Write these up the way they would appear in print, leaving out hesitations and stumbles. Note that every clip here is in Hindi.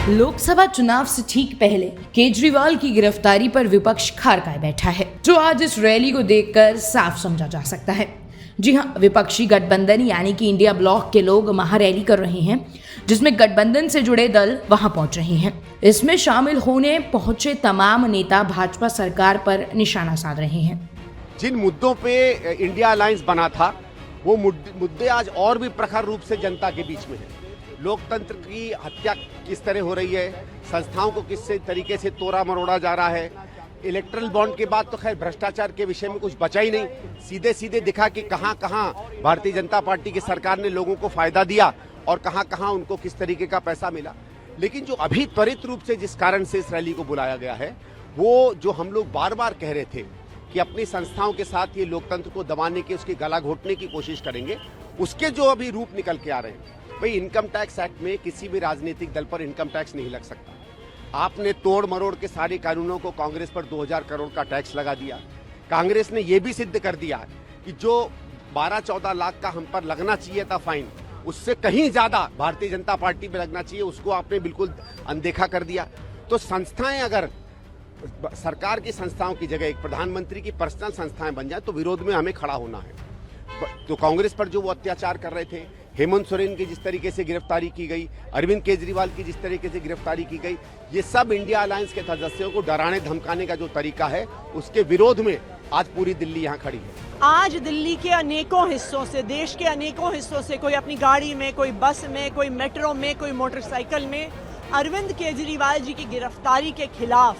लोकसभा चुनाव से ठीक पहले केजरीवाल की गिरफ्तारी पर विपक्ष खारकाए बैठा है, जो आज इस रैली को देखकर साफ समझा जा सकता है। जी हां, विपक्षी गठबंधन यानी कि इंडिया ब्लॉक के लोग महारैली कर रहे हैं, जिसमें गठबंधन से जुड़े दल वहां पहुंच रहे हैं। इसमें शामिल होने पहुंचे तमाम नेता भाजपा सरकार पर निशाना साध रहे हैं। जिन मुद्दों पे इंडिया अलायंस बना था, वो मुद्दे आज और भी प्रखर रूप से जनता के बीच में है। लोकतंत्र की हत्या किस तरह हो रही है, संस्थाओं को किस तरीके से तोड़ा मरोड़ा जा रहा है। इलेक्ट्रल बॉन्ड के बाद तो खैर भ्रष्टाचार के विषय में कुछ बचा ही नहीं। सीधे सीधे दिखा कि कहां कहां भारतीय जनता पार्टी की सरकार ने लोगों को फायदा दिया और कहां कहां उनको किस तरीके का पैसा मिला। लेकिन जो अभी त्वरित रूप से जिस कारण से इस रैली को बुलाया गया है, वो जो हम लोग बार बार कह रहे थे कि अपनी संस्थाओं के साथ ये लोकतंत्र को दबाने की, उसकी गला घोटने की कोशिश करेंगे, उसके जो अभी रूप निकल के आ रहे हैं। भाई, इनकम टैक्स एक्ट में किसी भी राजनीतिक दल पर इनकम टैक्स नहीं लग सकता। आपने तोड़ मरोड़ के सारे कानूनों को कांग्रेस पर 2000 करोड़ का टैक्स लगा दिया। कांग्रेस ने यह भी सिद्ध कर दिया कि जो 12-14 लाख का हम पर लगना चाहिए था फाइन, उससे कहीं ज्यादा भारतीय जनता पार्टी में लगना चाहिए, उसको आपने बिल्कुल अनदेखा कर दिया। तो संस्थाएं अगर सरकार की संस्थाओं की जगह एक प्रधानमंत्री की पर्सनल संस्थाएं बन जाए तो विरोध में हमें खड़ा होना है। तो कांग्रेस पर जो वो अत्याचार कर रहे थे, हेमंत सोरेन की जिस तरीके से गिरफ्तारी की गई, अरविंद केजरीवाल की जिस तरीके से गिरफ्तारी की गई, ये सब इंडिया अलायंस के सदस्यों को डराने धमकाने का जो तरीका है, उसके विरोध में आज पूरी दिल्ली यहाँ खड़ी है। आज दिल्ली के अनेकों हिस्सों से, देश के अनेकों हिस्सों से, कोई अपनी गाड़ी में, कोई बस में, कोई मेट्रो में, कोई मोटरसाइकिल में अरविंद केजरीवाल जी की गिरफ्तारी के खिलाफ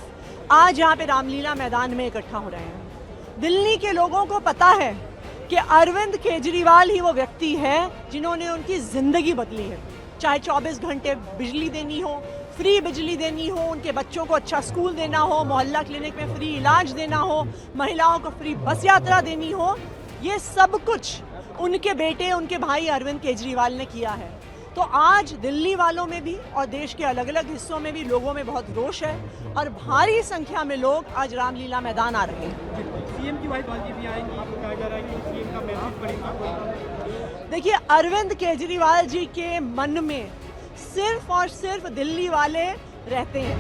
आज यहाँ पे रामलीला मैदान में इकट्ठा हो रहे हैं। दिल्ली के लोगों को पता है कि अरविंद केजरीवाल ही वो व्यक्ति है जिन्होंने उनकी जिंदगी बदली है। चाहे 24 घंटे बिजली देनी हो, फ्री बिजली देनी हो, उनके बच्चों को अच्छा स्कूल देना हो, मोहल्ला क्लिनिक में फ्री इलाज देना हो, महिलाओं को फ्री बस यात्रा देनी हो, ये सब कुछ उनके बेटे, उनके भाई अरविंद केजरीवाल ने किया है। तो आज दिल्ली वालों में भी और देश के अलग अलग हिस्सों में भी लोगों में बहुत रोष है और भारी संख्या में लोग आज रामलीला मैदान आ रहे हैं। सीएम की वाइफ भी आएंगी, आपको कहा जा रहा है कि सीएम का मैसेज पड़ेगा। देखिए, अरविंद केजरीवाल जी के मन में सिर्फ और सिर्फ दिल्ली वाले रहते हैं।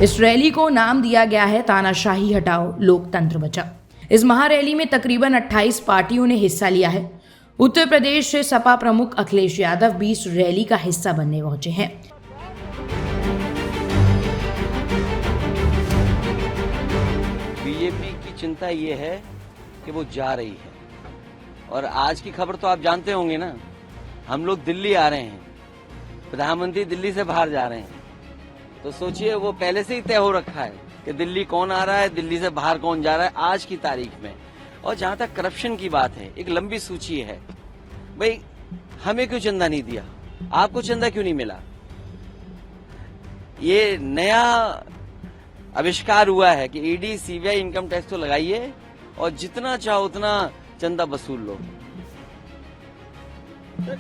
इस रैली को नाम दिया गया है तानाशाही हटाओ, लोकतंत्र बचाओ। इस महारैली में तकरीबन 28 पार्टियों ने हिस्सा लिया है। उत्तर प्रदेश से सपा प्रमुख अखिलेश यादव भी इस रैली का हिस्सा बनने पहुंचे हैं। बीजेपी की चिंता ये है कि वो जा रही है, और आज की खबर तो आप जानते होंगे ना, हम लोग दिल्ली आ रहे हैं, प्रधानमंत्री दिल्ली से बाहर जा रहे हैं। तो सोचिए, वो पहले से ही तय हो रखा है कि दिल्ली कौन आ रहा है, दिल्ली से बाहर कौन जा रहा है आज की तारीख में। और जहां तक करप्शन की बात है, एक लंबी सूची है। भाई, हमें क्यों चंदा नहीं दिया, आपको चंदा क्यों नहीं मिला? ये नया आविष्कार हुआ है कि ईडी, सीबीआई इनकम टैक्स तो लगाइए और जितना चाहो उतना चंदा वसूल लो।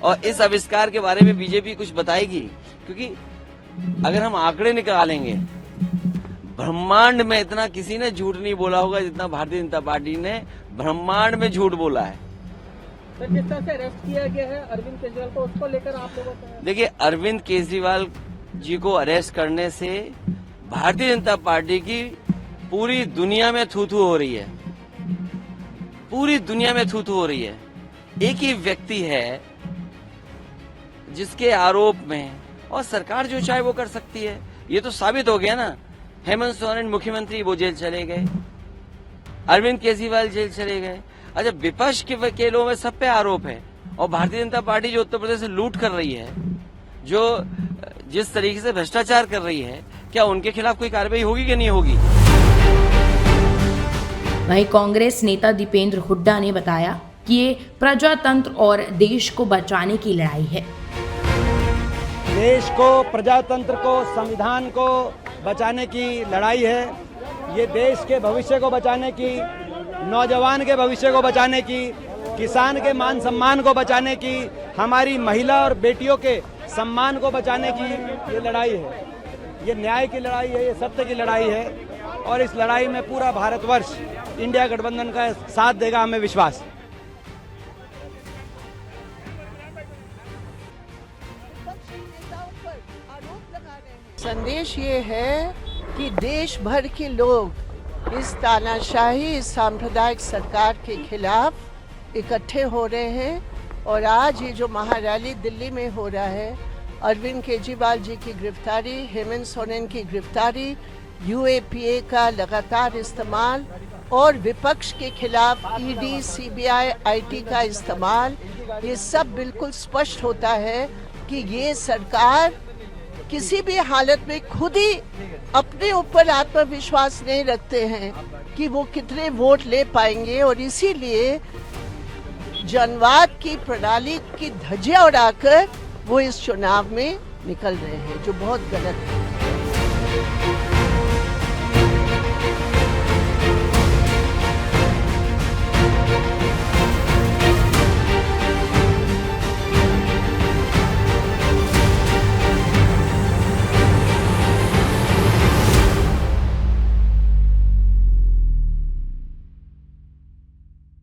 और इस आविष्कार के बारे में बीजेपी कुछ बताएगी, क्योंकि अगर हम आंकड़े निकालेंगे, ब्रह्मांड में इतना किसी ने झूठ नहीं बोला होगा जितना भारतीय जनता पार्टी ने ब्रह्मांड में झूठ बोला है। तो किस तरह से अरेस्ट किया गया है अरविंद केजरीवाल को, उसको लेकर आप लोगों को? देखिए, अरविंद केजरीवाल जी को अरेस्ट करने से भारतीय जनता पार्टी की पूरी दुनिया में थू-थू हो रही है। पूरी दुनिया में थू-थू हो रही है। एक ही व्यक्ति है जिसके आरोप में, और सरकार जो चाहे वो कर सकती है। ये तो साबित हो गया ना, हेमंत सोरेन मुख्यमंत्री वो जेल चले गए, अरविंद केजरीवाल जेल चले गए। अच्छा, विपक्ष के वकीलों में सब पे आरोप है, और भारतीय जनता पार्टी जो उत्तर प्रदेश से लूट कर रही है, जो जिस तरीके से भ्रष्टाचार कर रही है, क्या उनके खिलाफ कोई कार्रवाई होगी कि नहीं होगी? वहीं कांग्रेस नेता दीपेंद्र हुड्डा ने बताया कि ये प्रजातंत्र और देश को बचाने की लड़ाई है। देश को, प्रजातंत्र को, संविधान को बचाने की लड़ाई है। ये देश के भविष्य को बचाने की, नौजवान के भविष्य को बचाने की, किसान के मान सम्मान को बचाने की, हमारी महिला और बेटियों के सम्मान को बचाने की ये लड़ाई है। ये न्याय की लड़ाई है, ये सत्य की लड़ाई है, और इस लड़ाई में पूरा भारतवर्ष इंडिया गठबंधन का साथ देगा, हमें विश्वास है। संदेश ये है कि देश भर के लोग इस तानाशाही, इस सांप्रदायिक सरकार के खिलाफ इकट्ठे हो रहे हैं। और आज ये जो महारैली दिल्ली में हो रहा है, अरविंद केजरीवाल जी की गिरफ्तारी, हेमंत सोरेन की गिरफ्तारी, यूएपीए का लगातार इस्तेमाल और विपक्ष के खिलाफ ईडी, सीबीआई, आईटी का इस्तेमाल, ये सब बिल्कुल स्पष्ट होता है कि ये सरकार किसी भी हालत में खुद ही अपने ऊपर आत्मविश्वास नहीं रखते हैं कि वो कितने वोट ले पाएंगे। और इसीलिए जनवाद की प्रणाली की धज्जियां उड़ाकर वो इस चुनाव में निकल रहे हैं, जो बहुत गलत है।